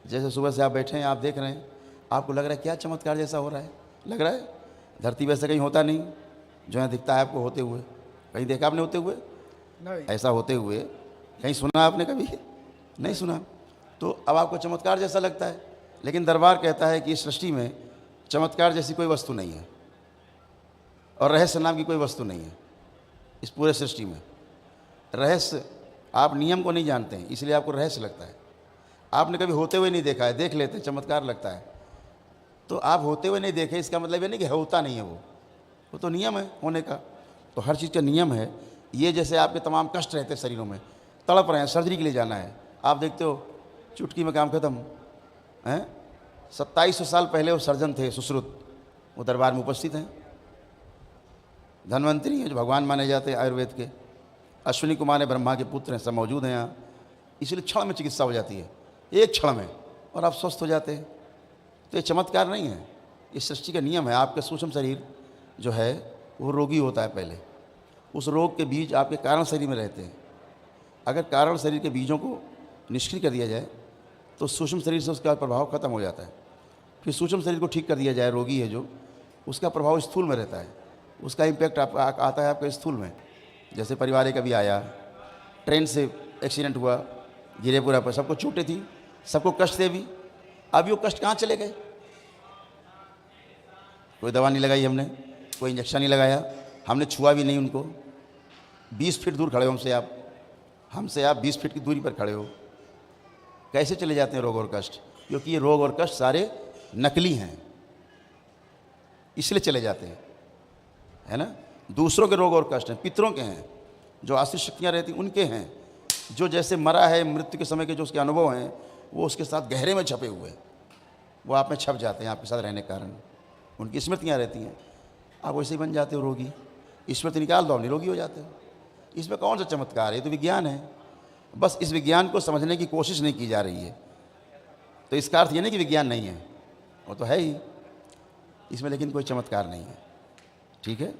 जैसे सुबह से आप बैठे हैं, आप देख रहे हैं, आपको लग रहा है क्या चमत्कार जैसा हो रहा है, लग रहा है धरती वैसे कहीं होता नहीं जो है दिखता है आपको होते हुए। कहीं देखा आपने होते हुए? नहीं। ऐसा होते हुए कहीं सुना आपने कभी? नहीं सुना। तो अब आपको चमत्कार जैसा लगता है, लेकिन दरबार कहता है कि इस सृष्टि में चमत्कार जैसी कोई वस्तु नहीं है और रहस्य नाम की कोई वस्तु नहीं है इस पूरे सृष्टि में। रहस्य, आप नियम को नहीं जानते हैं इसलिए आपको रहस्य लगता है। आपने कभी होते हुए नहीं देखा है, देख लेते हैं चमत्कार लगता है। तो आप होते हुए नहीं देखे इसका मतलब ये नहीं कि होता नहीं है, वो तो नियम है होने का। तो हर चीज़ का नियम है। ये जैसे आपके तमाम कष्ट रहते हैं शरीरों में, तड़प रहे हैं, सर्जरी के लिए जाना है, आप देखते हो चुटकी में काम खत्म हैं। 2700 साल पहले वो सर्जन थे सुश्रुत, वो दरबार में उपस्थित हैं। धन्वंतरी हैं जो भगवान माने जाते हैं आयुर्वेद के। अश्विनी कुमार ने ब्रह्मा के पुत्र हैं, सब मौजूद हैं यहाँ। इसलिए क्षण में चिकित्सा हो जाती है, एक क्षण में, और आप स्वस्थ हो जाते हैं। तो ये चमत्कार नहीं है, ये सृष्टि का नियम है। आपके सूक्ष्म शरीर जो है वो रोगी होता है पहले, उस रोग के बीज आपके कारण शरीर में रहते हैं। अगर कारण शरीर के बीजों को निष्क्रिय कर दिया जाए तो सूक्ष्म शरीर से उसका प्रभाव खत्म हो जाता है। फिर सूक्ष्म शरीर को ठीक कर दिया जाए, रोगी है जो, उसका प्रभाव स्थूल में रहता है, उसका इम्पैक्ट आता है आपके स्थूल में। जैसे परिवार एक अभी आया, ट्रेन से एक्सीडेंट हुआ, गिरे पूरा पर, सबको चोटें थी, सबको कष्ट थे। अभी वो कष्ट कहाँ चले गए? कोई दवा नहीं लगाई हमने, कोई इंजेक्शन नहीं लगाया, हमने छुआ भी नहीं उनको। 20 फीट दूर खड़े हो हमसे आप 20 फीट की दूरी पर खड़े हो, कैसे चले जाते हैं रोग और कष्ट? क्योंकि ये रोग और कष्ट सारे नकली हैं, इसलिए चले जाते हैं, है ना। दूसरों के रोग और कष्ट हैं, पितरों के हैं, जो आश्रित शक्तियाँ रहती उनके हैं, जो जैसे मरा है, मृत्यु के समय के जो उसके अनुभव हैं वो उसके साथ गहरे में छपे हुए, वो आप में छप जाते हैं, आपके साथ रहने के कारण उनकी स्मृतियाँ रहती हैं। आप वैसे ही बन जाते हो रोगी, स्मृति निकाल दो, आप निरोगी हो जाते हो। इसमें कौन सा चमत्कार है? ये तो विज्ञान है। बस इस विज्ञान को समझने की कोशिश नहीं की जा रही है। तो इसका अर्थ ये नहीं कि विज्ञान नहीं है, वो तो है ही, इसमें लेकिन कोई चमत्कार नहीं है। ठीक है।